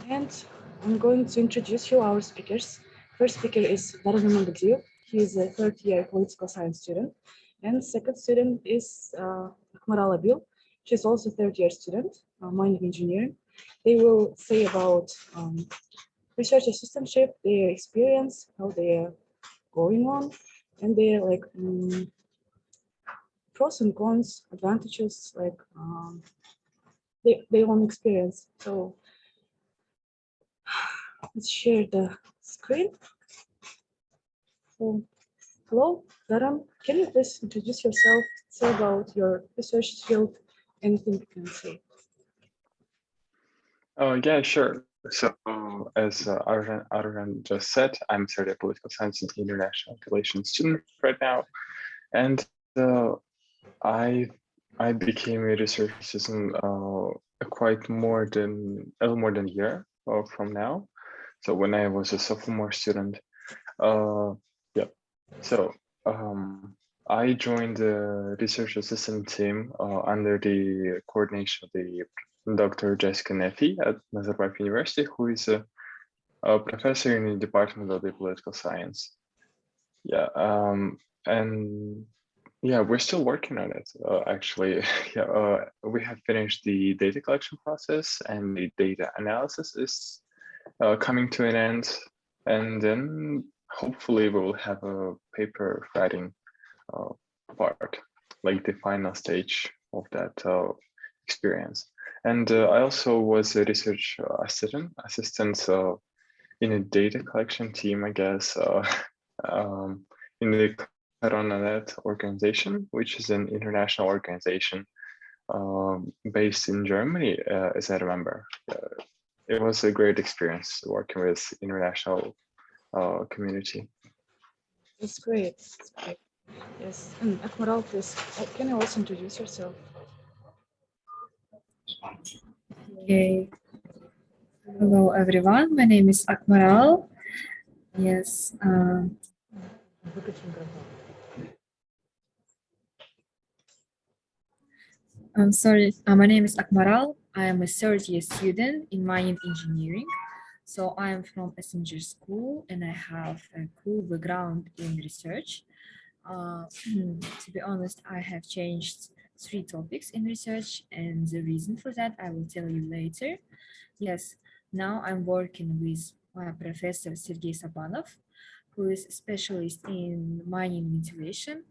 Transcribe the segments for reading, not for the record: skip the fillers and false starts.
And I'm going to introduce you our speakers. First speaker is Daryn and Togzhan. He is a third-year political science student. And second student is Akmaral Abil. She's also third-year student, mining engineering. They will say about research assistantship, their experience, how they are going on, and their pros and cons, advantages, their own experience. So let's share the screen. So, hello, Daryn. Can you please introduce yourself, say about your research field, anything you can say? Yeah, sure. So, as Aruzhan just said, I'm studying political science and international relations student right now, and I I became a research assistant quite a little more than a year from now. So when I was a sophomore student, uh, yeah. So I joined the research assistant team under the coordination of the Dr. Jessica Nefi at Nazarbayev University, who is a professor in the Department of the Political Science. Yeah, and yeah, we're still working on it. Actually, yeah, we have finished the data collection process, and the data analysis is coming to an end, and then hopefully we will have a paper writing part, like the final stage of that experience. And I also was a research assistant in a data collection team, I guess, in the Coronanet organization, which is an international organization based in Germany, as I remember. It was a great experience working with international community. That's great. That's great. Yes. And Akmaral, please, can you also introduce yourself? Okay. Hello, everyone. My name is Akmaral. Yes. I'm sorry. My name is Akmaral. I am a third-year student in mining engineering. So I am from SMG school and I have a cool background in research. To be honest, I have changed 3 topics in research, and the reason for that I will tell you later. Yes, now I'm working with my professor Sergey Sabanov, who is a specialist in mining ventilation,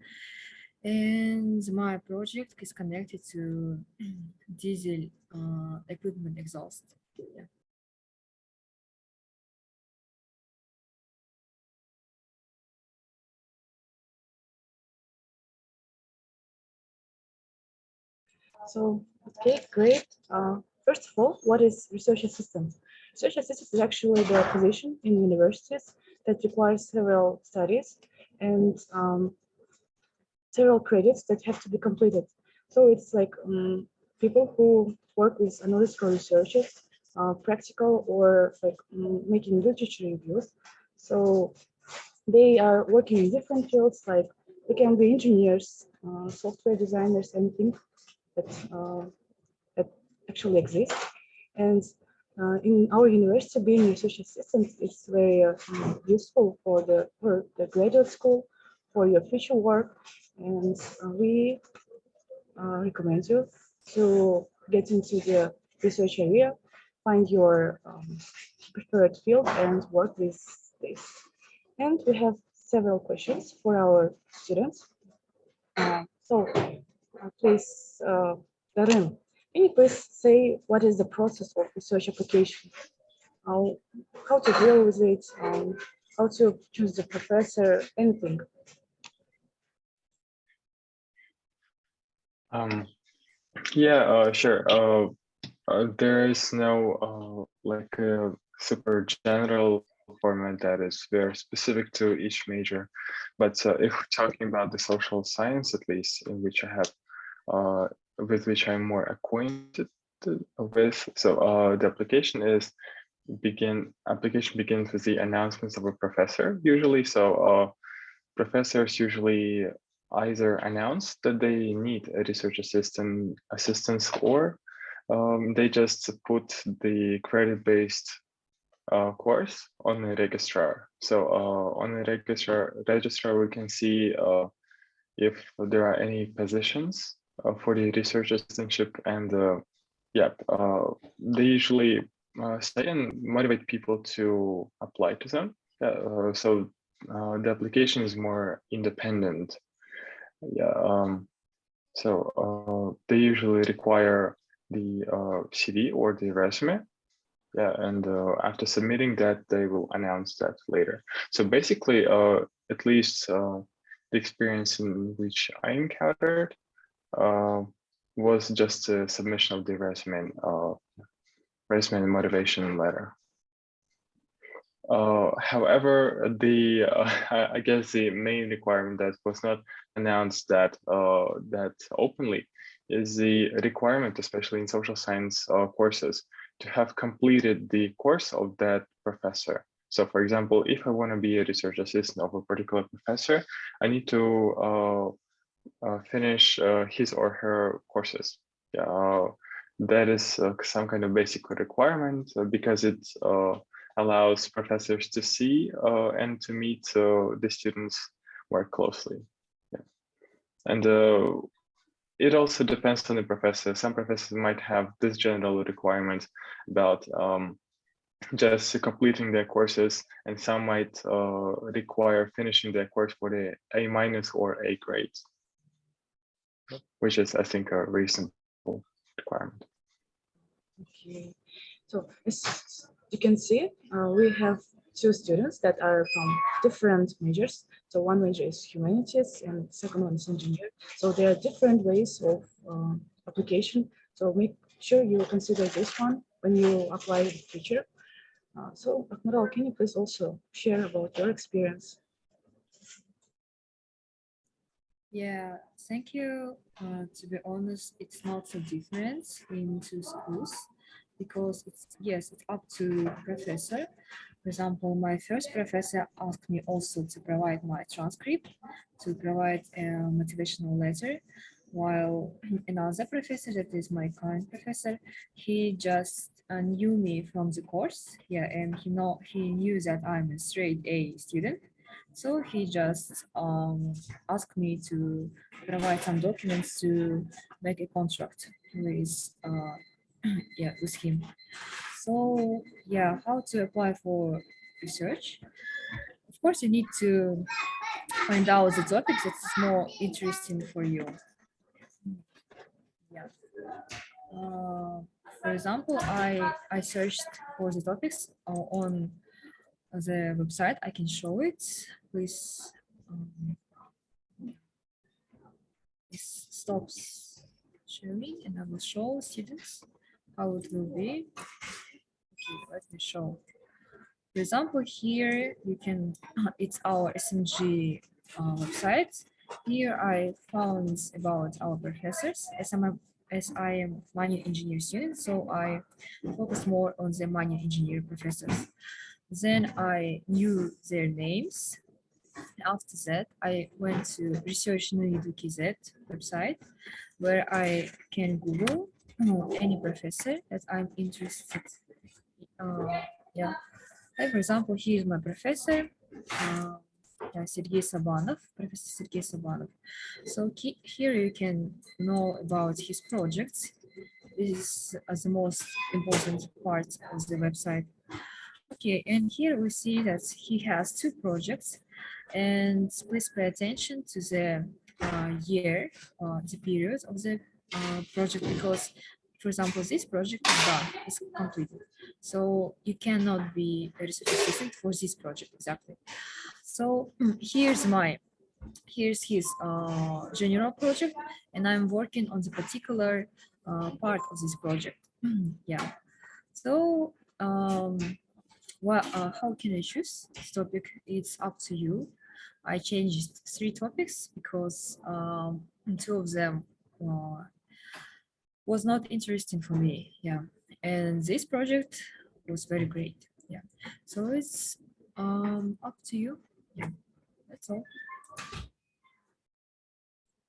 and my project is connected to diesel equipment exhaust. Yeah. So, okay, great. First of all, what is research assistant? Research assistant is actually the position in universities that requires several studies and several credits that have to be completed. So it's like people who work with analytical researches, practical or making literature reviews. So they are working in different fields, like they can be engineers, software designers, anything that that actually exists. And in our university, being research assistant is very useful for the graduate school, for your future work. And we recommend you to get into the research area, find your preferred field, and work with this. And we have several questions for our students. Please, Daryn, can you please say what is the process of research application? How, how to deal with it, how to choose the professor, anything? Yeah, sure. There is no like a super general format that is very specific to each major. But if we're talking about the social science, at least in which I have, with which I'm more acquainted with, so the application begins with the announcements of a professor usually. So professors usually either announce that they need a research assistance or they just put the credit-based course on the registrar. So on the registrar, we can see if there are any positions for the research assistantship, and they usually say and motivate people to apply to them. So the application is more independent. So they usually require the CV or the resume. And after submitting that, they will announce that later. So basically, at least the experience in which I encountered was just a submission of the resume and motivation letter. However, I guess the main requirement that was not announced that openly is the requirement, especially in social science courses, to have completed the course of that professor. So, for example, if I want to be a research assistant of a particular professor, I need to finish his or her courses. That is some kind of basic requirement because it allows professors to see and to meet the students more closely. And it also depends on the professor. Some professors might have this general requirement about just completing their courses, and some might require finishing their course for the A- or A grade, which is, I think, a reasonable requirement. Okay, so as you can see, we have two students that are from different majors. So one major is humanities and second one is engineer. So there are different ways of application. So make sure you consider this one when you apply in the future. So Akmaral, can you please also share about your experience? Yeah, thank you. To be honest, it's not so different in two schools because it's up to professor. For example, my first professor asked me also to provide my transcript, to provide a motivational letter, while another professor, that is my current professor, he just knew me from the course, and he knew that I'm a straight A student. So he just asked me to provide some documents to make a contract with with him. So how to apply for research? Of course, you need to find out the topic that's more interesting for you. Yeah. For example, I searched for the topics on the website. I can show it. Please. This stops sharing, and I will show students how it will be. Okay, let me show. For example, here you can, it's our SMG website. Here I found about our professors. As I am mining engineer student, so I focus more on the mining engineer professors. Then I knew their names. After that, I went to Research KZ website, where I can Google any professor that I'm interested. Yeah. Like, for example, here's my professor, Sergey Sabanov, Professor Sergey Sabanov. So here you can know about his projects. This is the most important part of the website. Okay, and here we see that he has two projects, and please pay attention to the year, the period of the project, because, for example, this project is done, is completed. So you cannot be a research assistant for this project exactly. So here's his general project, and I'm working on the particular part of this project. Yeah. So how can I choose this topic? It's up to you. I changed 3 topics because 2 of them was not interesting for me. Yeah, and this project was very great. Yeah, so it's up to you. Yeah, that's all.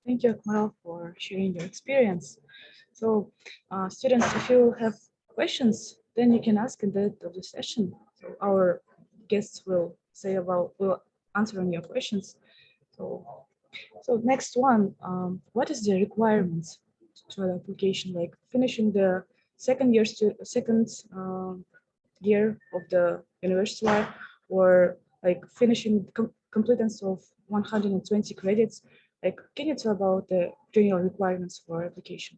Thank you, Akmaral, for sharing your experience. So students, if you have questions, then you can ask at the end of the session. So our guests will will answer on your questions. So next one, what is the requirements to an application, like finishing the second year of the university life, or like finishing completeness of 120 credits? Like, can you tell about the general requirements for application?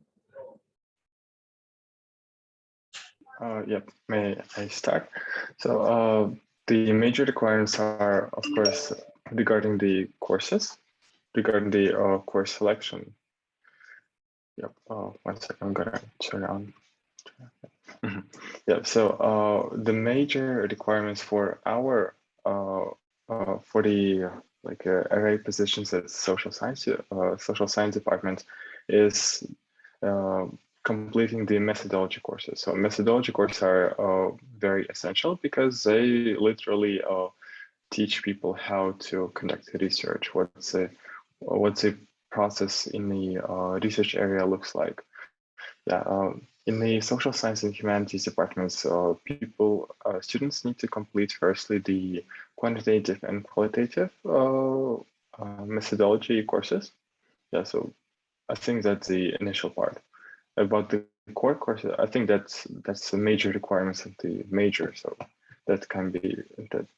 Yep, may I start? So the major requirements are, of course, regarding the courses, regarding the course selection. Yep, 1 second, I'm gonna turn on. Yeah, so the major requirements for our for the array positions at social science department is completing the methodology courses. So methodology courses are very essential because they literally teach people how to conduct research, what's the process in the research area looks like. Yeah, in the social science and humanities departments, students need to complete firstly the quantitative and qualitative methodology courses. Yeah, so I think that's the initial part. About the core courses, I think that's the major requirements of the major. So that can be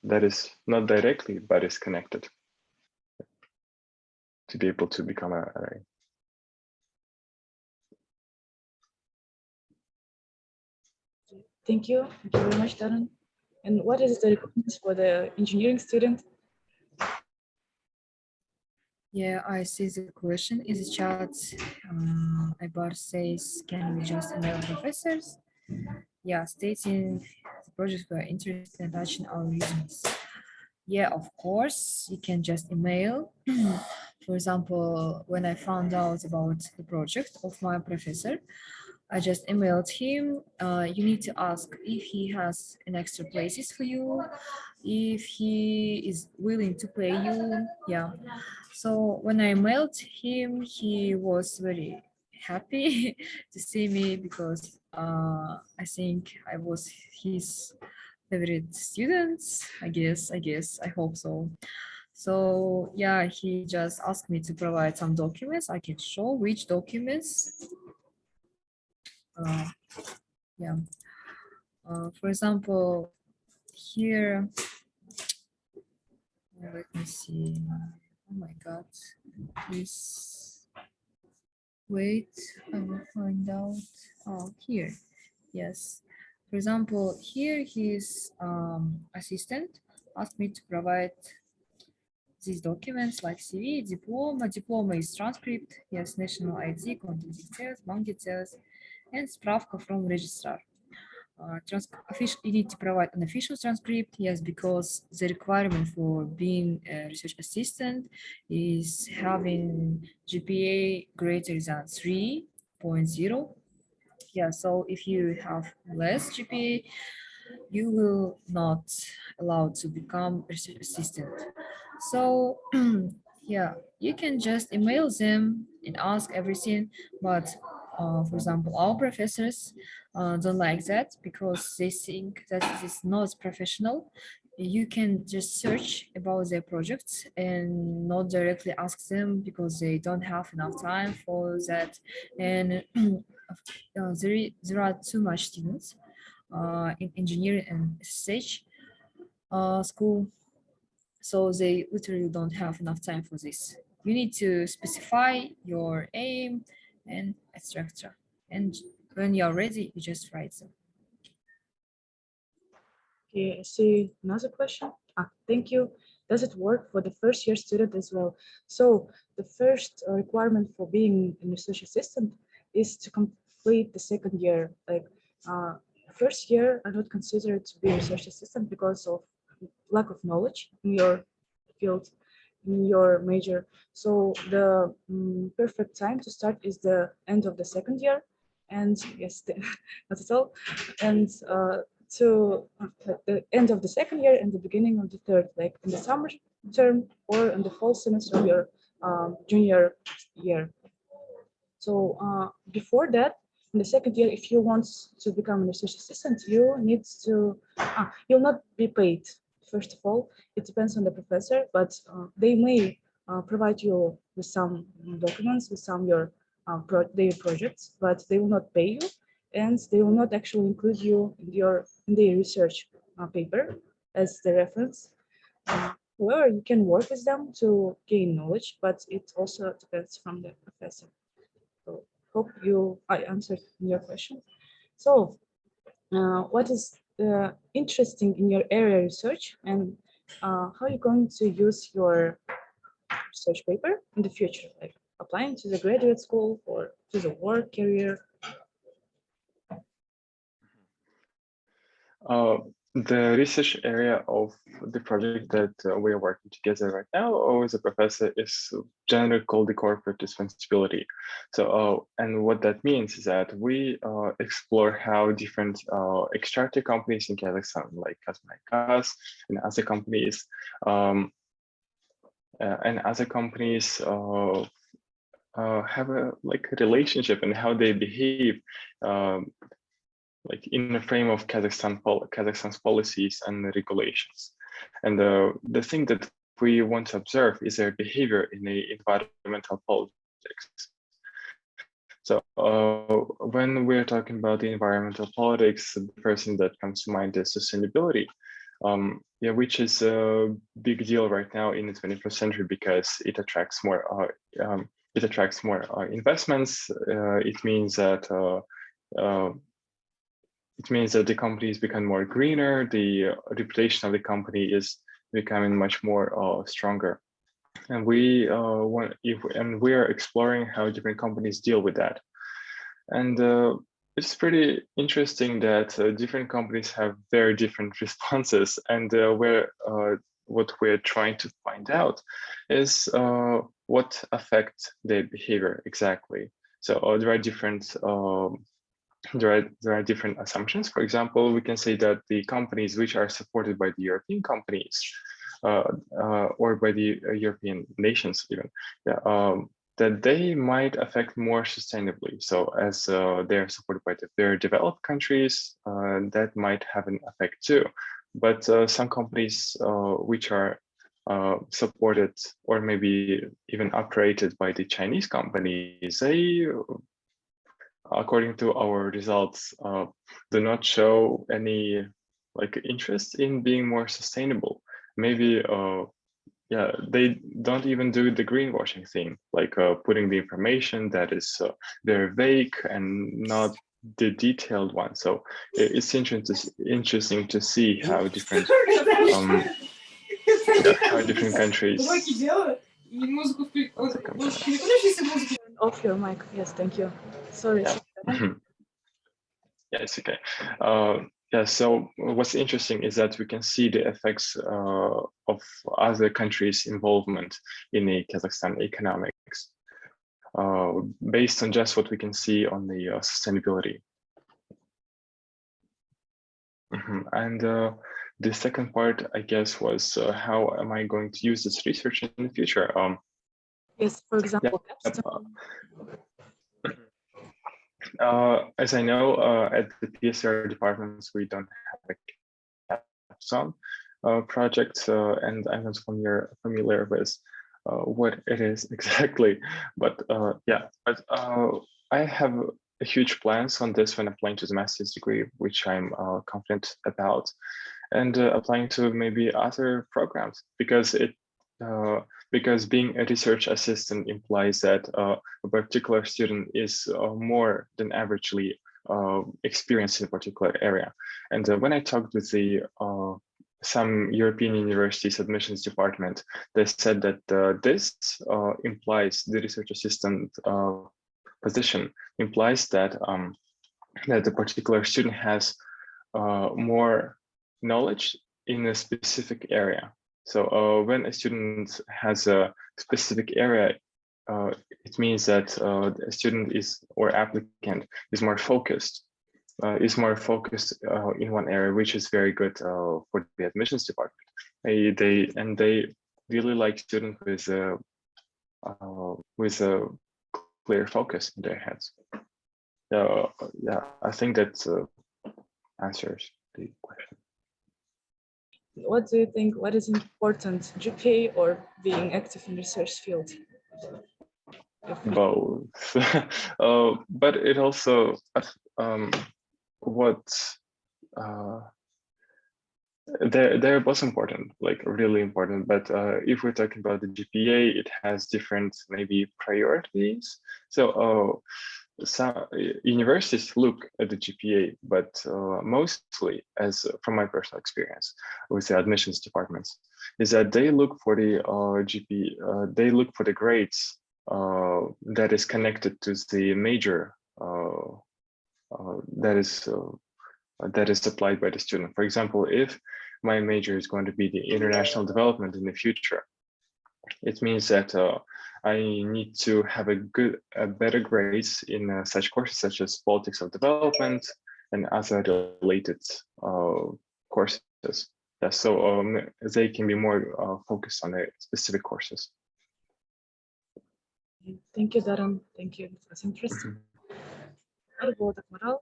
that is not directly, but is connected to be able to become a Thank you. Thank you very much, Darren. And what is the requirements for the engineering student? Yeah, I see the question in the chat. Ibar says, can we just email professors? Yeah, stating the projects we're interested in attaching our reasons. Yeah, of course, you can just email. For example, when I found out about the project of my professor, I just emailed him. You need to ask if he has an extra places for you, if he is willing to pay you. Yeah. So when I emailed him, he was very happy to see me because I think I was his favorite student. I hope so. So yeah, he just asked me to provide some documents. I can show which documents. Uh, yeah. For example, here, let me see. Oh my God, please wait. I will find out. Oh, here. Yes. For example, here his assistant asked me to provide these documents like CV, diploma. Diploma is transcript. Yes, national ID, contact details, bank details, and spravka from registrar. You need to provide an official transcript, yes, because the requirement for being a research assistant is having GPA greater than 3.0. Yeah, so if you have less GPA, you will not allowed to become research assistant. So yeah, you can just email them and ask everything, but for example, our professors don't like that because they think that it is not professional. You can just search about their projects and not directly ask them because they don't have enough time for that. And there are too much students in engineering and SH school, so they literally don't have enough time for this. You need to specify your aim and etc. And when you're ready, you just write them. Okay, I see another question. Thank you. Does it work for the first year student as well? So the first requirement for being a research assistant is to complete the second year. Like first year are not considered to be a research assistant because of lack of knowledge in your field, in your major. So the perfect time to start is the end of the second year. And yes, not at all. And to the end of the second year and the beginning of the third, like in the summer term or in the fall semester of your junior year. So before that, in the second year, if you want to become a research assistant, you need to, you'll not be paid. First of all, it depends on the professor, but they may provide you with some documents, with some your their projects, but they will not pay you, and they will not actually include you in their research paper as the reference. However, you can work with them to gain knowledge, but it also depends from the professor. So hope I answered your question. So what is interesting in your area research, and how are you going to use your research paper in the future, like applying to the graduate school or to the work career? The research area of the project that we are working together right now, or as a professor, is generally called the corporate dispensability. So, and what that means is that we explore how different extractor companies in Kazakhstan, like Kazmaikas and other companies, have a relationship and how they behave in the frame of Kazakhstan's policies and regulations. And the thing that we want to observe is their behavior in the environmental politics. So when we're talking about the environmental politics, the first thing that comes to mind is sustainability, which is a big deal right now in the 21st century because it attracts more investments. It means that the companies become more greener. The reputation of the company is becoming much more stronger, and we are exploring how different companies deal with that. And it's pretty interesting that different companies have very different responses, and what we're trying to find out is what affects their behavior exactly. So there are different. There are different assumptions. For example, we can say that the companies which are supported by the European companies or by the European nations even, that they might affect more sustainably. So as they're supported by the very developed countries, that might have an effect too. But some companies which are supported or maybe even operated by the Chinese companies, they, according to our results, do not show any interest in being more sustainable. Maybe they don't even do the greenwashing thing, like putting the information that is very vague and not the detailed one. So it's interesting to see how different countries. Off your mic. Yes, thank you. Sorry. Yeah, yeah, it's okay. So what's interesting is that we can see the effects of other countries' involvement in the Kazakhstan economics based on just what we can see on the sustainability. And the second part, I guess, was how am I going to use this research in the future? Yes, for example, as I know, at the PSR departments, we don't have a capstone project, and I'm not familiar with what it is exactly. But I have huge plans on this when applying to the master's degree, which I'm confident about, and applying to maybe other programs because being a research assistant implies that a particular student is more than averagely experienced in a particular area. And when I talked with some European universities admissions department, they said that this implies the research assistant position implies that that the particular student has more knowledge in a specific area. So when a student has a specific area, it means that a student or applicant is more focused in one area, which is very good for the admissions department. They really like students with a clear focus in their heads. yeah, I think that answers the question. What do you think? What is important, GPA or being active in research field? Both. But it also what they're both important, like really important. But if we're talking about the GPA, it has different maybe priorities. So some universities look at the GPA, but mostly, as from my personal experience with the admissions departments, is that they look for the they look for the grades that is connected to the major that is applied by the student. For example, if my major is going to be the international development in the future, it means that I need to have better grades in such courses such as politics of development and other related courses. Yeah, so they can be more focused on the specific courses. Thank you, Daryn. Thank you. That's interesting. What about Akmaral?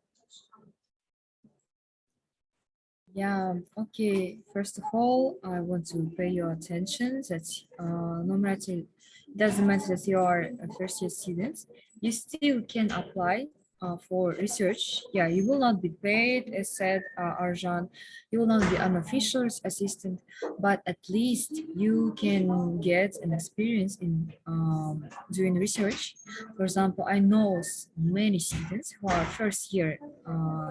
Yeah, okay. First of all, I want to pay your attention that no matter, doesn't matter that you are a first year student, you still can apply for research. Yeah, you will not be paid, as said Arjan, you will not be an official assistant, but at least you can get an experience in doing research. For example, I know many students who are first year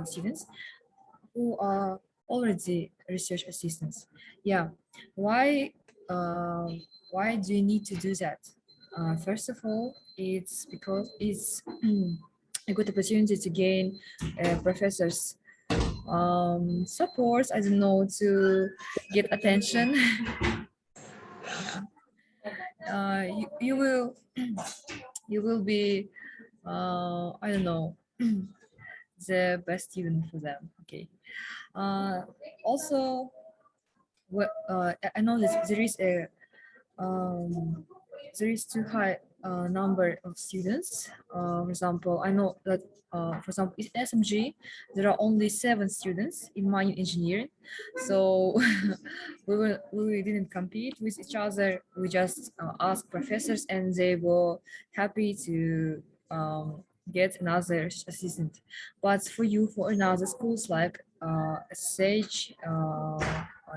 students who are already research assistants. Yeah, why why do you need to do that? First of all, it's because it's a good opportunity to gain professors support, I don't know, to get attention. You will you will be I don't know, the best student for them. Okay. Also, I know that um, there is too high number of students. For example, I know that for example, in SMG there are only 7 students in mining engineering. So we didn't compete with each other. We just asked professors, and they were happy to get another assistant. But for you, for another schools like Sage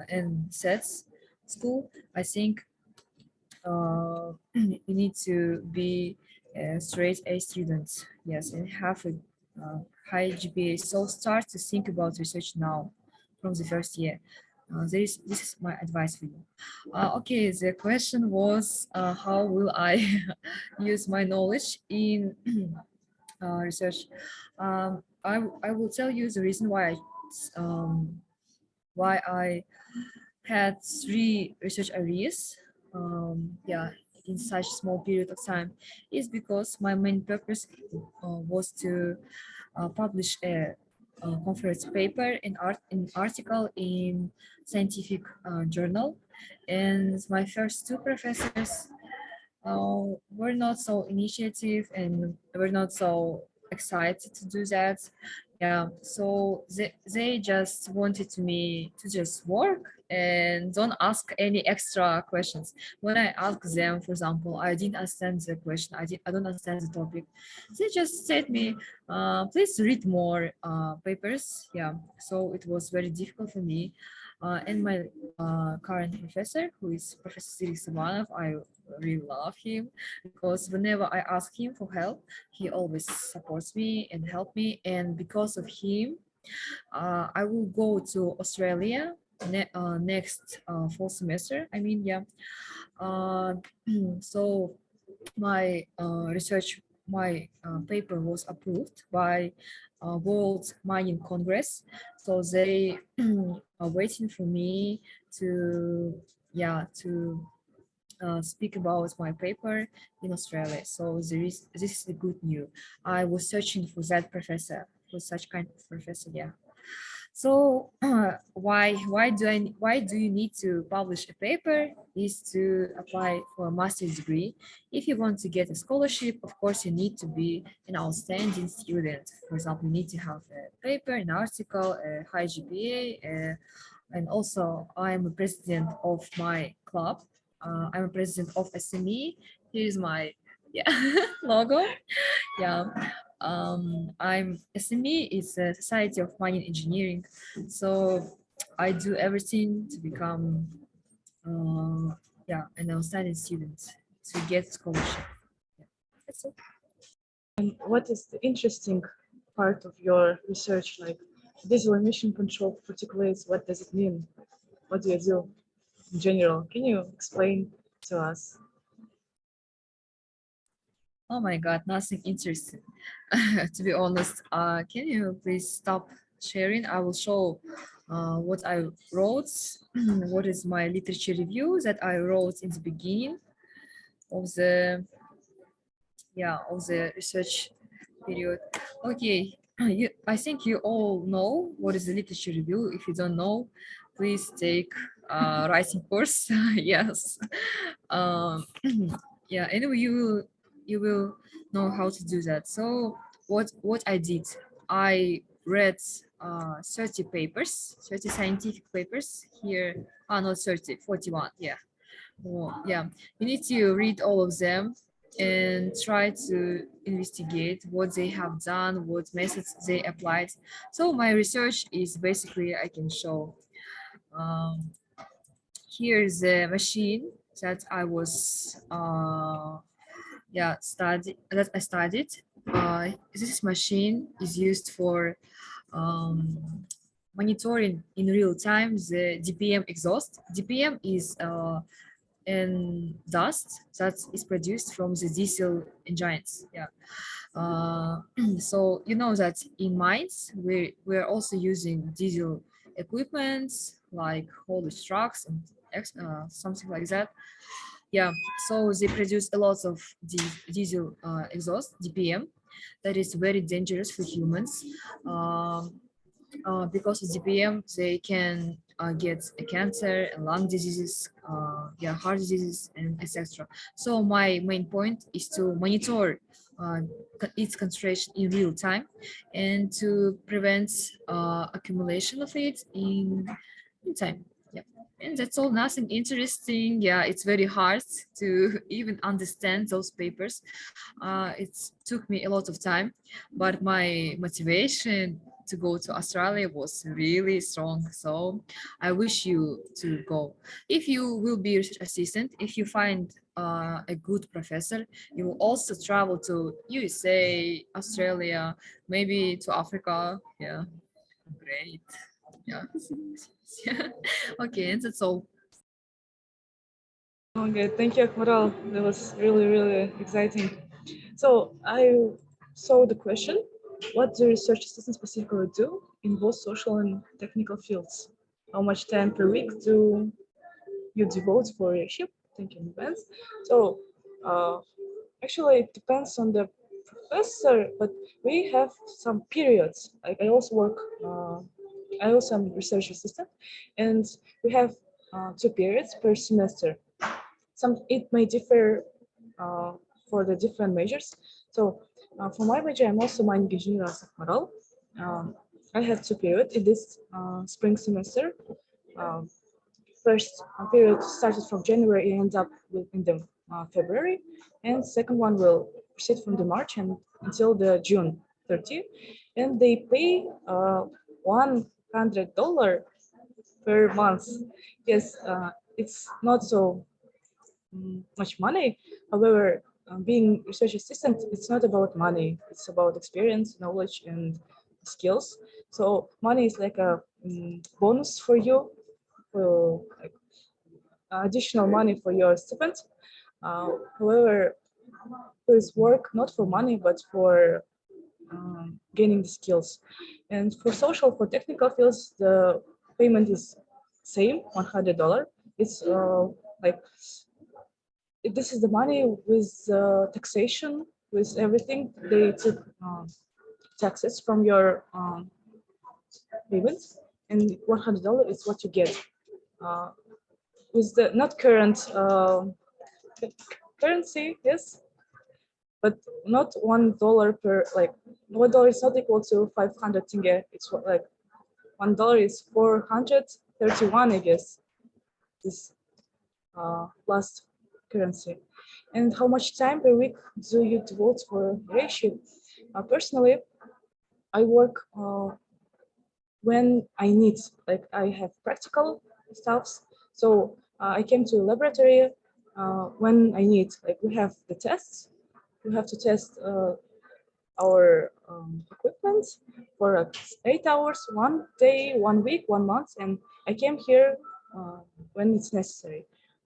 and SETS school, I think you need to be a straight A student, yes, and have a high GPA. So start to think about research now from the first year. This is my advice for you. Okay, the question was how will I use my knowledge in research? I will tell you the reason why I had 3 research areas, yeah, in such small period of time, is because my main purpose was to publish a conference paper in an article in scientific journal, and my first 2 professors were not so initiative and were not so excited to do that. Yeah, so they just wanted me to just work and don't ask any extra questions. When I ask them, for example, I didn't understand the question, I don't understand the topic, they just said me, please read more papers. Yeah, so it was very difficult for me. And my current professor, who is Professor Sirik Sabanov, I really love him because whenever I ask him for help, he always supports me and help me. And because of him, I will go to Australia next fall semester. I mean, yeah. So my paper was approved by World Mining Congress. So they are waiting for me to, yeah, to speak about my paper in Australia. So this is the good news. I was searching for that professor, for such kind of professor, yeah. So why do you need to publish a paper? Is to apply for a master's degree. If you want to get a scholarship, of course you need to be an outstanding student. For example, you need to have a paper, an article, a high GPA, and also I'm a president of my club. I'm a president of SME. Here's my yeah logo. Yeah, I'm SME is a Society of Mining Engineering. So I do everything to become yeah an outstanding student to get scholarship. Yeah, that's it. And what is the interesting part of your research? Like visual emission control particulates, what does it mean? What do you do in general? Can you explain to us? Oh my God, nothing interesting. To be honest, can you please stop sharing? I will show what I wrote. What is my literature review that I wrote in the beginning of the of the research period. Okay, I think you all know what is the literature review. If you don't know, please take writing course. Yes. Um, yeah. Anyway, you will know how to do that. So what I did, I read 30 papers, 30 scientific papers here. Ah, not 30, 41. Yeah. Well, yeah, you need to read all of them and try to investigate what they have done, what methods they applied. So my research is basically I can show. Um, Here's the machine that I was I studied. This machine is used for monitoring in real time the DPM exhaust. DPM is and dust that is produced from the diesel engines. Yeah. So you know that in mines we're also using diesel equipment like haulage trucks and something like that. Yeah. So they produce a lot of diesel exhaust DPM that is very dangerous for humans. Because of DPM, they can get a cancer and lung diseases, heart diseases, and etc. So my main point is to monitor its concentration in real time and to prevent accumulation of it in time. Yeah. And that's all, nothing interesting. Yeah, it's very hard to even understand those papers. It took me a lot of time, but my motivation to go to Australia was really strong. So I wish you to go. If you will be research assistant, if you find a good professor, you will also travel to USA, Australia, maybe to Africa. Yeah, great. Yeah. Yeah. Okay, and that's all. Okay, thank you, Akmaral. That was really, really exciting. So I saw the question, what do research assistants specifically do in both social and technical fields? How much time per week do you devote for leadership? Thank you in advance. So uh, actually it depends on the professor, but we have some periods. Like I also am research assistant, and we have 2 periods per semester. It may differ uh, for the different majors. So for my major, I'm also mining engineer as Akmaral. I have 2 periods in this spring semester. Um, First period started from January and ends up in the February, and second one will proceed from the March and until the June 30th, and they pay $100 per month. Yes, it's not so much money. However, being research assistant, it's not about money. It's about experience, knowledge, and skills. So money is like a bonus for you, for like, additional money for your stipend. However, please work not for money, but for gaining the skills. And for social, for technical fields, the payment is same, $100. It's like this is the money with taxation, with everything. They took taxes from your payments. and $100 is what you get. With the not current currency, yes, but not $1 per, like $1 is not equal to 500 tenge. It's like $1 is 431, I guess. This last currency. And how much time per week do you devote for ratio? Personally, I work when I need, like I have practical stuffs. So I came to a laboratory when I need, like we have the tests. We have to test our equipment for 8 hours, 1 day, 1 week, 1 month, and I came here when it's necessary.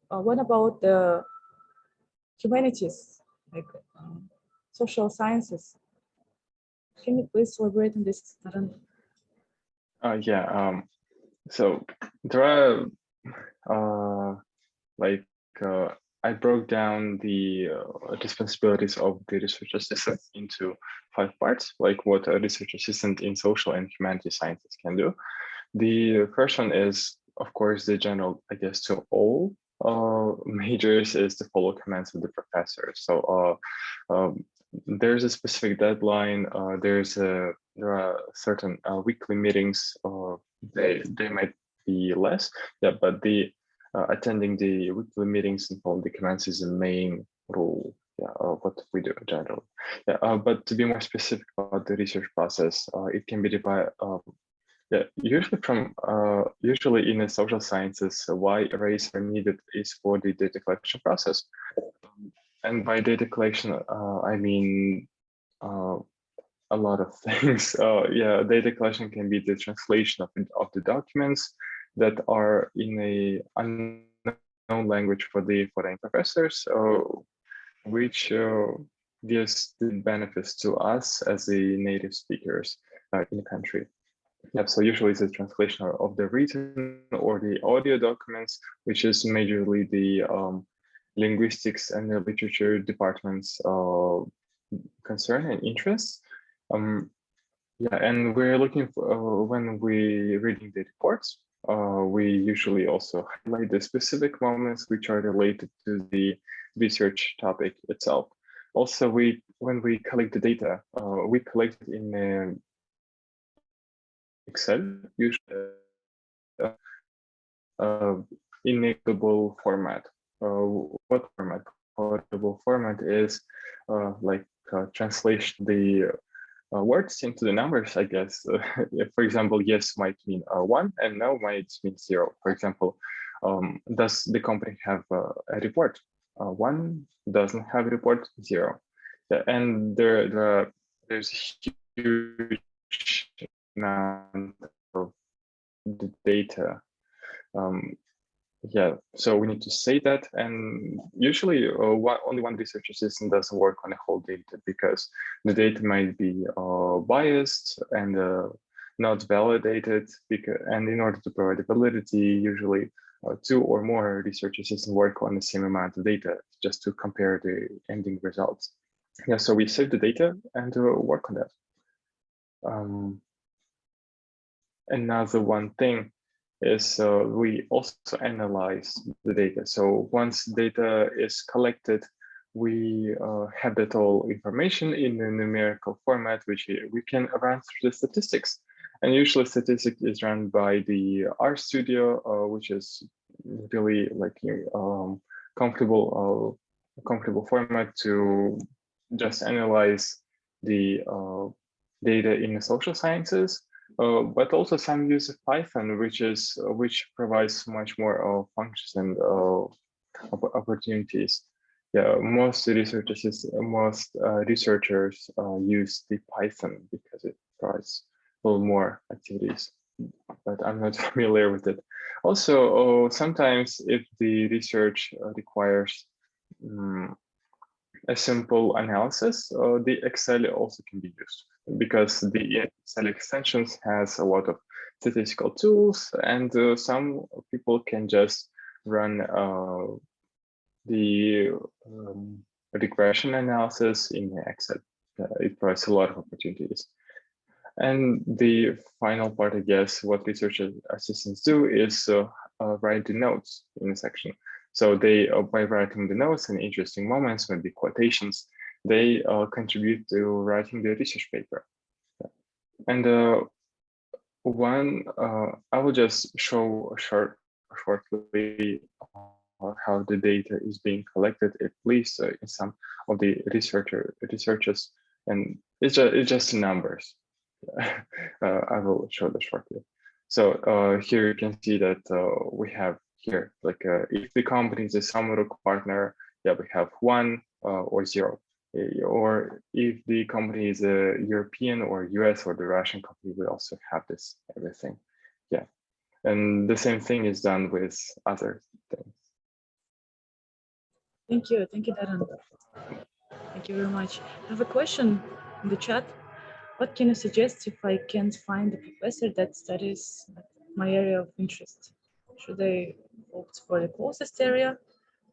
What about the humanities, like social sciences? Can you please elaborate on this, Daryn? Yeah. So there are I broke down the dispensabilities of the research assistant into 5 parts, like what a research assistant in social and humanities sciences can do. The first one is, of course, the general, I guess, to all majors is to follow commands of the professor. So there's a specific deadline. There are certain weekly meetings. They might be less, yeah, but the attending the weekly meetings and following the commands is the main rule, yeah, of what we do generally. Yeah, but to be more specific about the research process, it can be divided. Yeah, usually in the social sciences, why arrays are needed is for the data collection process. And by data collection, I mean a lot of things. Yeah, data collection can be the translation of the documents that are in a unknown language for the foreign professors, which gives the benefits to us as the native speakers in the country. Yeah, so usually it's a translation of the written or the audio documents, which is majorly the linguistics and the literature departments concern and interest. Yeah, and we're looking for when we reading the reports, we usually also highlight the specific moments which are related to the research topic itself. Also, when we collect the data, we collect it in Excel, usually inequitable format. What format? Portable format is translation the words into the numbers, I guess. For example, yes might mean 1 and no might mean 0. For example, does the company have a report? 1 doesn't have a report, 0. And there's a huge amount of the data. Yeah, so we need to say that, and usually only one research assistant doesn't work on the whole data because the data might be biased and not validated. And in order to provide validity, usually 2 or more research assistants work on the same amount of data just to compare the ending results. Yeah, so we save the data and work on that. Another one thing is we also analyze the data. So once data is collected, we have that all information in a numerical format, which we can run through the statistics. And usually statistics is run by the R Studio, which is really like comfortable format to just analyze the data in the social sciences. But also some use of Python, which provides much more functions and opportunities. Yeah, most researchers use the Python because it provides a little more activities. But I'm not familiar with it. Also, sometimes if the research requires a simple analysis, the Excel also can be used because the Excel extensions has a lot of statistical tools, and some people can just run the regression analysis in Excel. It provides a lot of opportunities. And the final part, I guess, what research assistants do is write the notes in a section. So they, by writing the notes and interesting moments, maybe quotations, they contribute to writing the research paper. And I will just show shortly how the data is being collected, at least in some of the researchers, and it's just numbers. I will show this shortly. So here you can see that we have here, like if the company is a Samuruk partner, yeah, we have 1 or 0. Or if the company is a European or US or the Russian company, we also have this everything. Yeah. And the same thing is done with other things. Thank you, Darren. Thank you very much. I have a question in the chat. What can you suggest if I can't find a professor that studies my area of interest? Should I opt for the closest area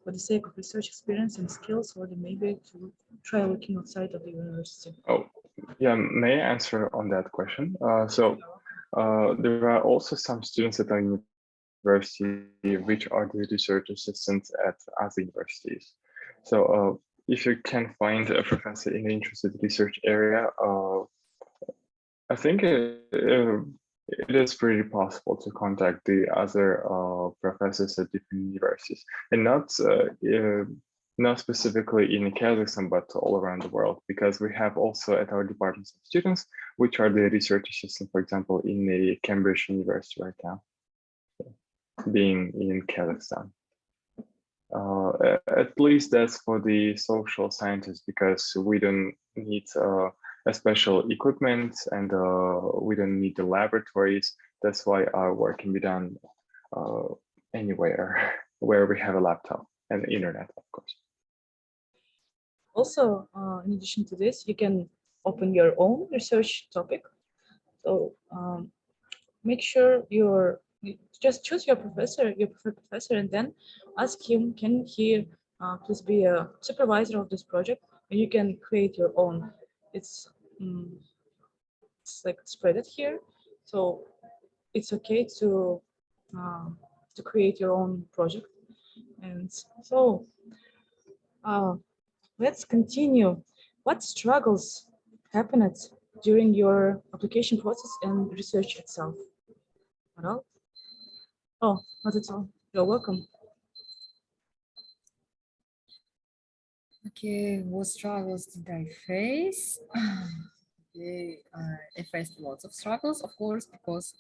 for the sake of research experience and skills, or maybe to try looking outside of the university? Oh, yeah, may I answer on that question? There are also some students at our university which are the research assistants at other universities. So if you can find a professor in the interested research area, I think it is pretty possible to contact the other professors at different universities, and not specifically in Kazakhstan, but all around the world, because we have also at our departments of students, which are the research assistant, for example, in the Cambridge University right now, being in Kazakhstan. At least that's for the social scientists, because we don't need a special equipment, and we don't need the laboratories. That's why our work can be done anywhere where we have a laptop and internet, of course. Also, in addition to this, you can open your own research topic. So make sure just choose your preferred professor, and then ask him, can he please be a supervisor of this project? And you can create your own. It's like spread it here, so it's okay to create your own project. And so let's continue. What struggles happened during your application process and research itself? Well, oh, not at all. You're welcome. Okay, what struggles did I face? Okay, I faced lots of struggles, of course, because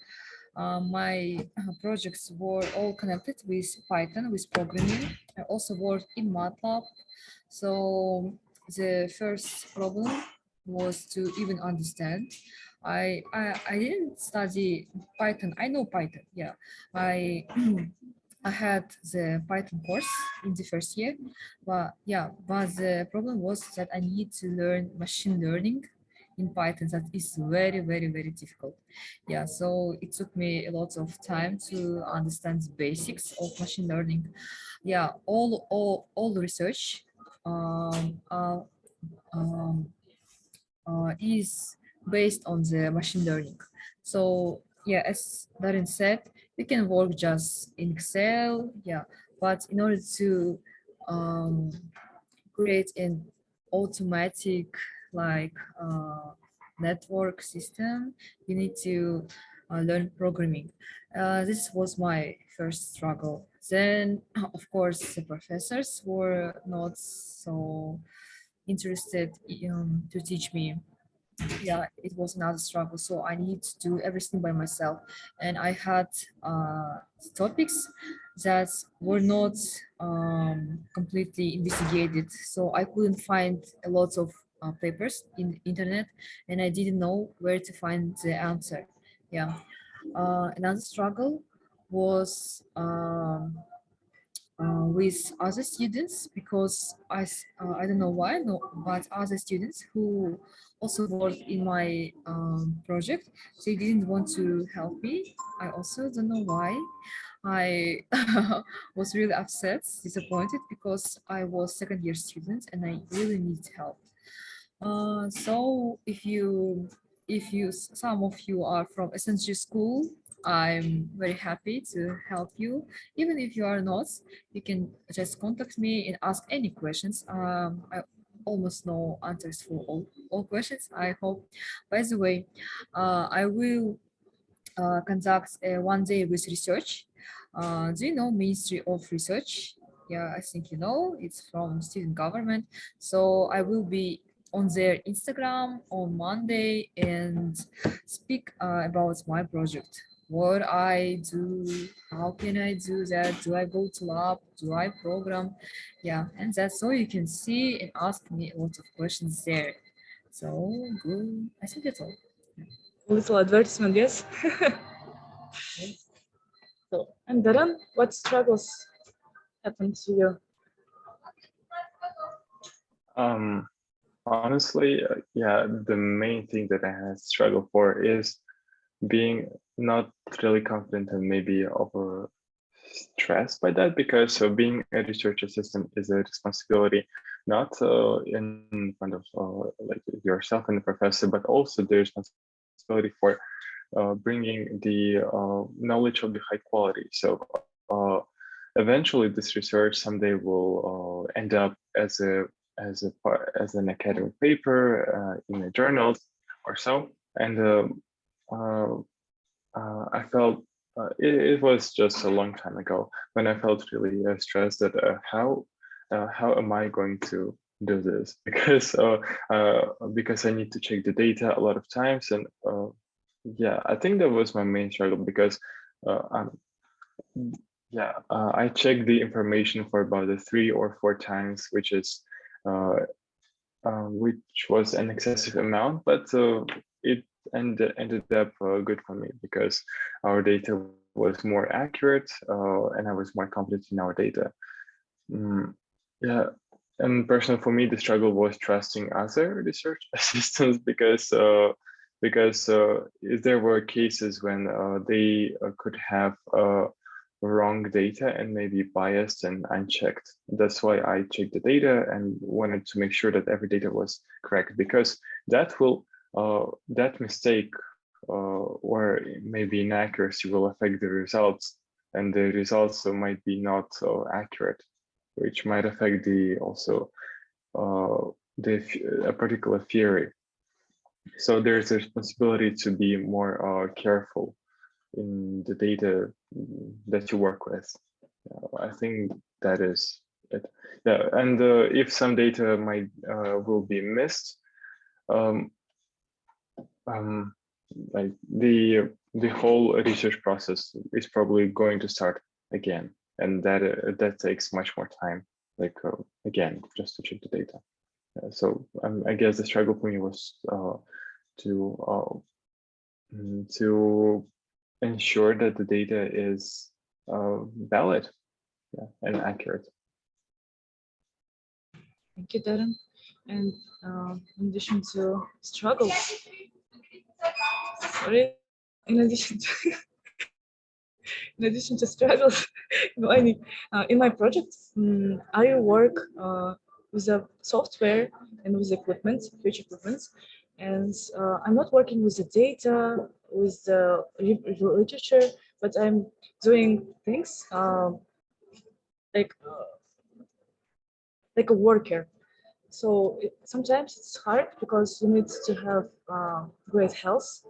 my projects were all connected with Python, with programming. I also worked in MATLAB. So the first problem was to even understand. I didn't study Python. I know Python, yeah. I I had the Python course in the first year, but the problem was that I need to learn machine learning in Python. That is very, very, very difficult. Yeah, so it took me a lot of time to understand the basics of machine learning. Yeah, all the research um, uh, um, is based on the machine learning. So yeah, as Darren said, you can work just in Excel, yeah, but in order to create an automatic like network system, you need to learn programming. This was my first struggle. Then, of course, the professors were not so interested to teach me. Yeah, it was another struggle. So I need to do everything by myself. And I had topics that were not completely investigated. So I couldn't find a lot of papers in the internet, and I didn't know where to find the answer. Yeah. Another struggle was with other students, because I don't know why, no, but other students who also worked in my project, they didn't want to help me. I also don't know why. I was really upset, disappointed, because I was second year student and I really need help. So if you if some of you are from SNG school, I'm very happy to help you. Even if you are not, you can just contact me and ask any questions. I almost know answers for all questions, I hope. By the way, I will conduct one day with research. Do you know Ministry of Research? Yeah, I think you know, it's from student government. So I will be on their Instagram on Monday and speak about my project. What I do, how can I do that? Do I go to lab? Do I program? Yeah, and that's so you can see and ask me a lot of questions there. So good. I think that's all. Little advertisement, yes. So, and Daryn, what struggles happened to you? Honestly, yeah, the main thing that I had struggled for is being not really confident and maybe over stressed by that, because being a research assistant is a responsibility not in front of like yourself and the professor, but also the responsibility for bringing the knowledge of the high quality. So eventually, this research someday will end up as an academic paper in a journal or so, and uh, I felt it was just a long time ago when I felt really stressed that how am I going to do this, because I need to check the data a lot of times, and yeah, I think that was my main struggle, because I'm yeah, I checked the information for about 3 or 4 times, uh, which was an excessive amount, but it ended up good for me, because our data was more accurate and I was more confident in our data. Yeah, and personally for me, the struggle was trusting other research assistants, because there were cases when they could have wrong data and maybe biased and unchecked. That's why I checked the data and wanted to make sure that every data was correct, because that mistake or maybe inaccuracy will affect the results, and the results might be not so accurate, which might affect the also a particular theory. So there's a responsibility to be more careful in the data that you work with. I think that is it. Yeah, and if some data might will be missed, um, um, like the whole research process is probably going to start again, and that takes much more time. Like again, just to check the data. So I guess the struggle for me was to to ensure that the data is valid, yeah, and accurate. Thank you, Daryn. And in addition to struggles, sorry, in addition to in addition to struggles, no, I mean, in my projects, I work with a software and with equipment, huge equipment, and I'm not working with the data, with the literature, but I'm doing things like like a worker. So sometimes it's hard because you need to have great health.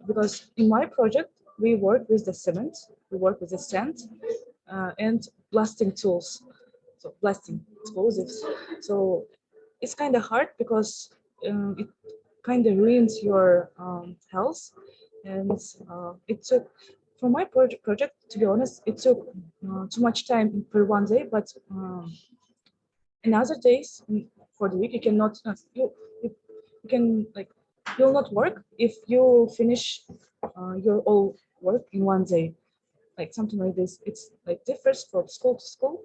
Because in my project, we work with the cement, we work with the sand, and blasting tools, so blasting explosives. So it's kind of hard because it kind of ruins your health, and it took for my project. To be honest, it took too much time per one day, but in other days for the week you cannot you can like you'll not work if you finish your all work in one day, like something like this. It's like differs from school to school,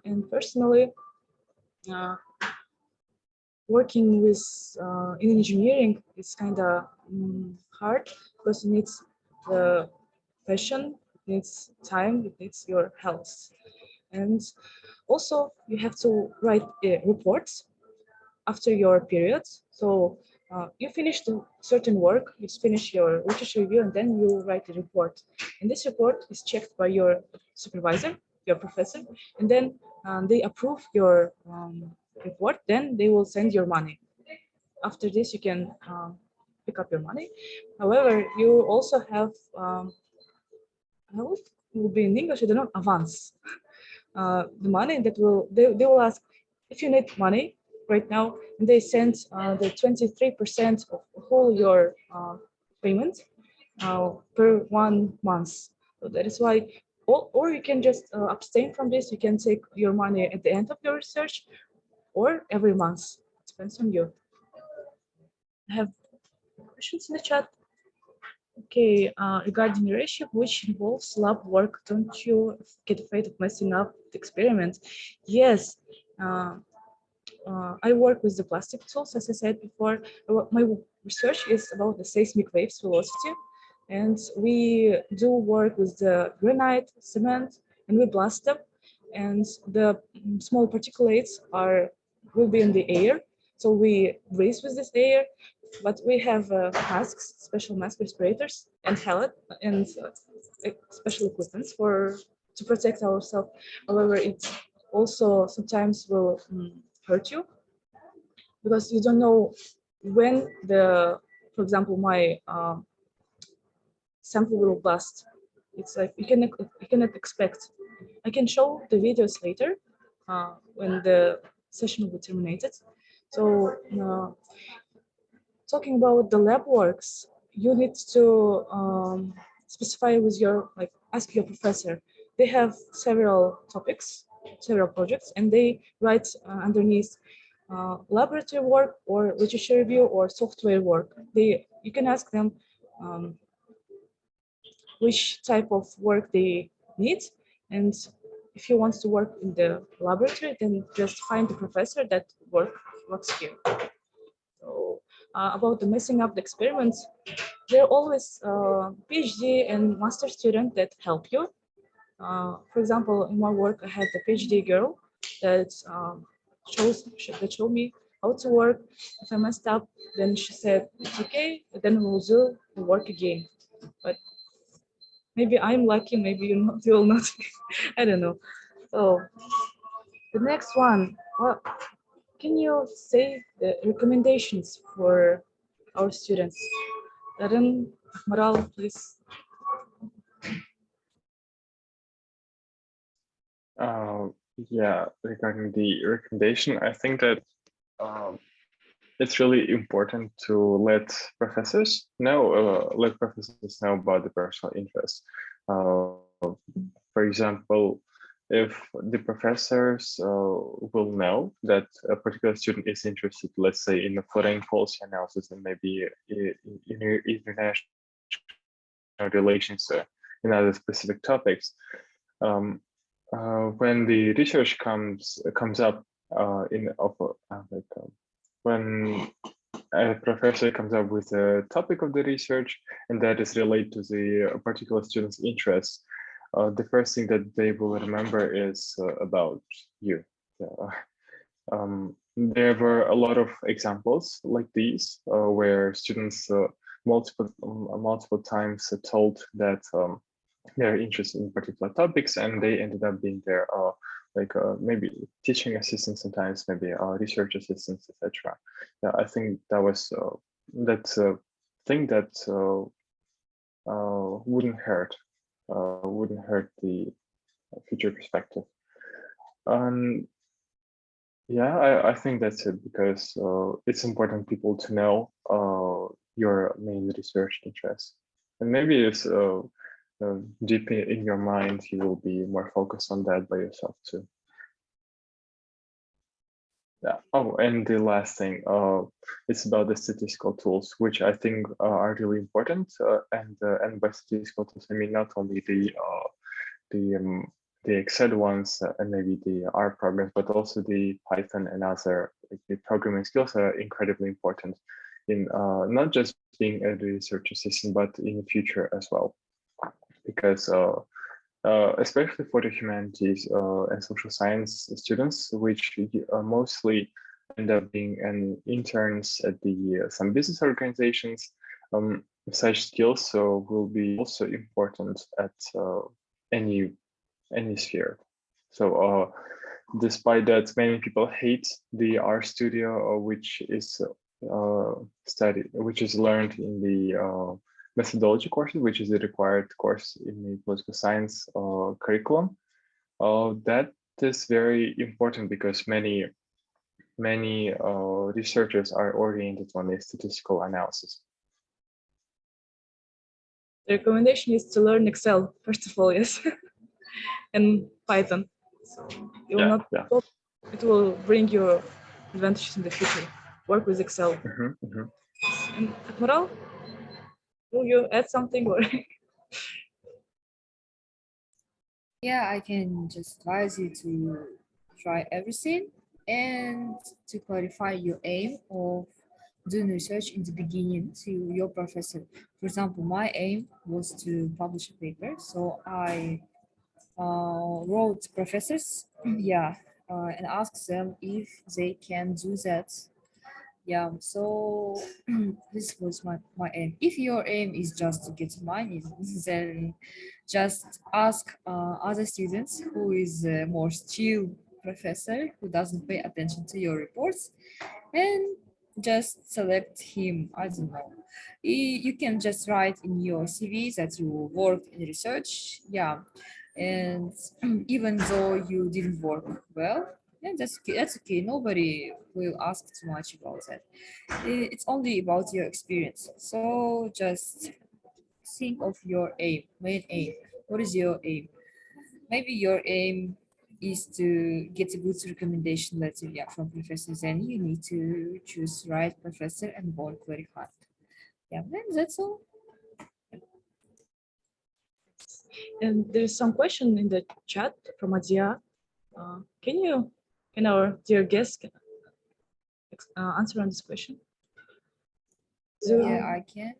and personally uh, working with in engineering is kind of hard because it needs the passion, it needs time, it needs your health, and also you have to write reports after your periods. So you finish the certain work, you finish your literature review, and then you write a report. And this report is checked by your supervisor, your professor, and then they approve your report. Then they will send your money. After this, you can pick up your money. However, you also have how it will be in English, I don't know, avance. The money that they will ask if you need money right now, and they send the 23% of whole your payment per 1 month. So that is why, or you can just abstain from this. You can take your money at the end of your research or every month. It depends on you. I have questions in the chat. Okay, regarding your issue, which involves lab work, don't you get afraid of messing up the experiment? Yes, I work with the plastic tools, as I said before. My research is about the seismic waves velocity, and we do work with the granite, cement, and we blast them, and the small particulates will be in the air. So we breathe with this air, but we have masks, special mask respirators, and helmet, and special equipment to protect ourselves. However, it also sometimes will hurt you because you don't know when for example, my sample will blast. It's like you cannot expect. I can show the videos later when the session will be terminated. So talking about the lab works, you need to specify with ask your professor. They have several topics, several projects, and they write underneath laboratory work or literature review or software work. You can ask them which type of work they need, and if you want to work in the laboratory, then just find the professor that works here. So about the messing up the experiments, there are always PhD and master student that help you. For example, in my work, I had a PhD girl that showed me how to work. If I messed up, then she said it's okay. Then we'll do the work again. But maybe I'm lucky, maybe you will not. I don't know. So the next one. Well, can you say the recommendations for our students? Daryn, Maral, please. Yeah, regarding the recommendation, I think that it's really important to let professors know about the personal interest. For example, if the professors will know that a particular student is interested, let's say, in the foreign policy analysis and maybe in international relations in other specific topics, when the research comes up when a professor comes up with a topic of the research and that is related to the particular student's interests, the first thing that they will remember is about you. There were a lot of examples like these where students multiple times told that they're interested in particular topics and they ended up being there maybe teaching assistants sometimes, maybe research assistants, etc. Yeah, I think that's a thing that wouldn't hurt the future perspective. Yeah, I think that's it, because it's important people to know your main research interests, and maybe it's deep in your mind, you will be more focused on that by yourself too. Yeah. Oh, and the last thing, it's about the statistical tools, which I think are really important. And by statistical tools, I mean not only the Excel ones and maybe the R programs, but also the Python and other the programming skills are incredibly important in not just being a research assistant, but in the future as well, because especially for the humanities and social science students, which mostly end up being an interns at the some business organizations, such skills will be also important at any sphere. So despite that, many people hate the R studio, which is which is learned in the methodology courses, which is a required course in the political science curriculum. That is very important because many researchers are oriented on the statistical analysis. The recommendation is to learn Excel, first of all, yes, and Python. So it will not, it will bring you advantages in the future. Work with Excel. And Akmaral, will you add something or? Yeah, I can just advise you to try everything and to clarify your aim of doing research in the beginning to your professor. For example, my aim was to publish a paper, so I wrote professors, and asked them if they can do that. Yeah, so this was my aim. If your aim is just to get money, then just ask other students who is a more chill professor who doesn't pay attention to your reports, and just select him. I don't know. You can just write in your CV that you worked in research. Yeah, and even though you didn't work well, yeah, that's okay. Nobody will ask too much about that. It's only about your experience. So just think of your main aim. What is your aim? Maybe your aim is to get a good recommendation letter, yeah, from professors, and you need to choose right professor and work very hard. Yeah, then that's all. And there's some question in the chat from Adia. Can our dear guest answer on this question? Yeah, I can.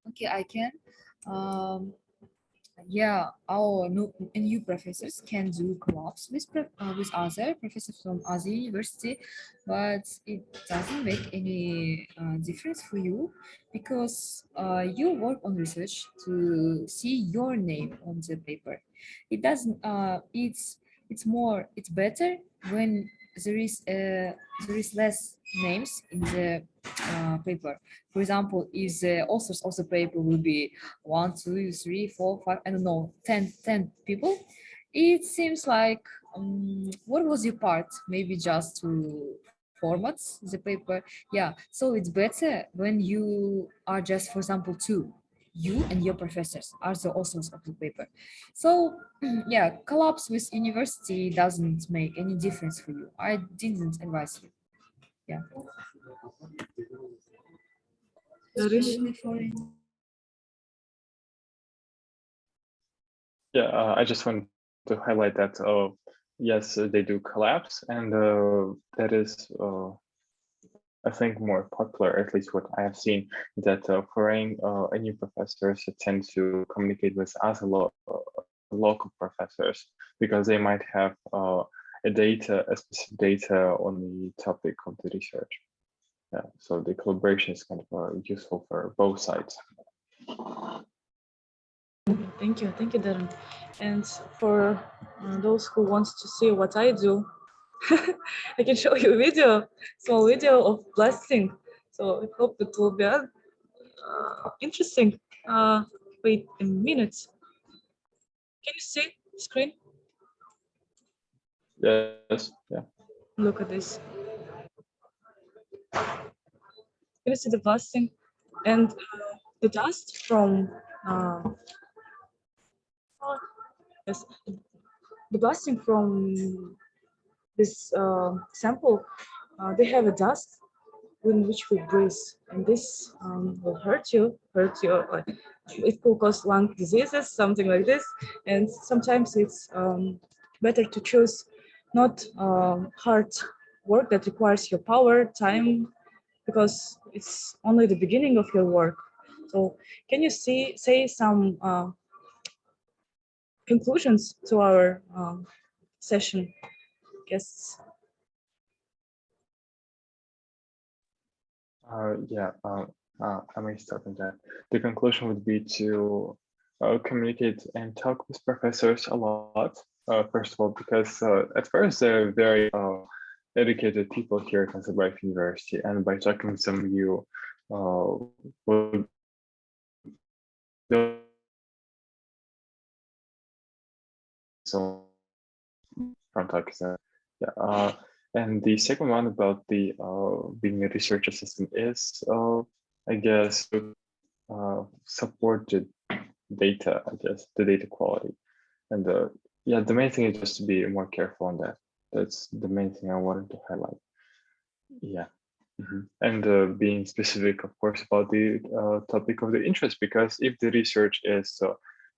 Okay, I can. Yeah, our new professors can do collabs with other professors from other university, but it doesn't make any difference for you because you work on research to see your name on the paper. It doesn't. It's better when there is less names in the paper. For example, if the authors of the paper will be 1, 2, 3, 4, 5, I don't know, 10 people, it seems like what was your part? Maybe just to format the paper. Yeah, so it's better when you are just, for example, two. You and your professors are the authors of the paper. So yeah, collabs with university doesn't make any difference for you. I didn't advise you. Yeah. Especially for Yeah, I just want to highlight that. Yes, they do collapse, and that is, I think, more popular. At least what I have seen that foreign new professors tend to communicate with other local professors because they might have a specific data on the topic of the research. Yeah, so the collaboration is kind of useful for both sides. Thank you, Daryn. And for those who want to see what I do, I can show you a small video of blasting. So I hope it will be interesting. Wait a minute. Can you see the screen? Yes, yeah. Look at this. Can you see the blasting? And the dust from yes, the blasting from this sample, they have a dust in which we breathe, and this will hurt your, it could cause lung diseases, something like this. And sometimes it's better to choose not hard work that requires your power, time, because it's only the beginning of your work. So can you say some conclusions to our session, guests? Yeah, I may start on that. The conclusion would be to communicate and talk with professors a lot. First of all, because at first they're very educated people here at Nazarbayev University, and by talking to them, you will so from talking to them. Yeah. And the second one about the being a research assistant is, I guess, support the data, I guess, the data quality. And yeah, the main thing is just to be more careful on that. That's the main thing I wanted to highlight. Yeah. And being specific, of course, about the topic of the interest, because if the research is,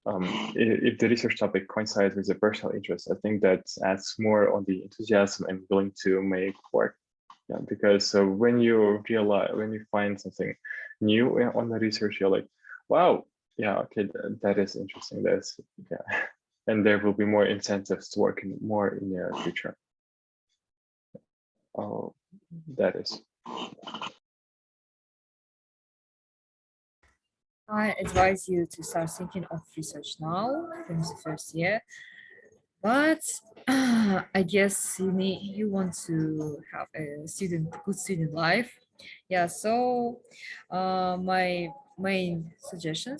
if the research topic coincides with the personal interest, I think that adds more on the enthusiasm and willing to make work. Yeah, because when you realize, when you find something new on the research, you're like, wow, yeah, okay, that is interesting. That's, yeah, and there will be more incentives to work more in the future. Oh, that is. I advise you to start thinking of research now from the first year. But I guess you want to have a good student life. Yeah, so my main suggestion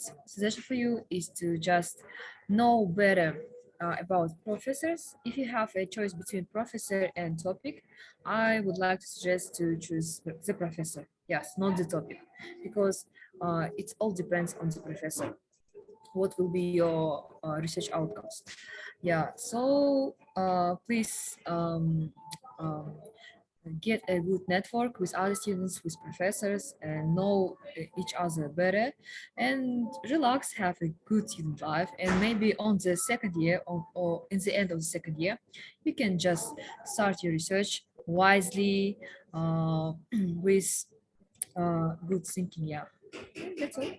for you is to just know better about professors. If you have a choice between professor and topic, I would like to suggest to choose the professor. Yes, not the topic, because it all depends on the professor. What will be your research outcomes? Yeah, so please get a good network with other students, with professors, and know each other better, and relax, have a good student life. And maybe on the second year, or in the end of the second year, you can just start your research wisely, with good thinking. Yeah, that's all.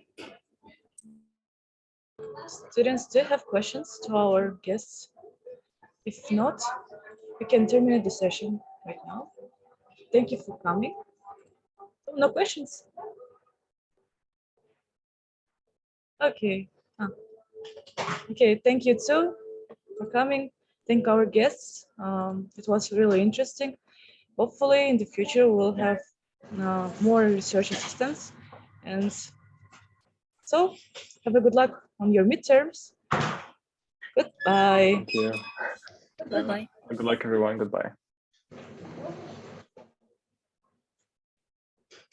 Students, do you have questions to our guests? If not, we can terminate the session right now. Thank you for coming. No questions? Okay. Okay, thank you too for coming. Thank our guests. It was really interesting. Hopefully in the future we'll have more research assistants. And so have a good luck on your midterms. Goodbye. Thank you. Bye bye. Good luck, everyone. Goodbye.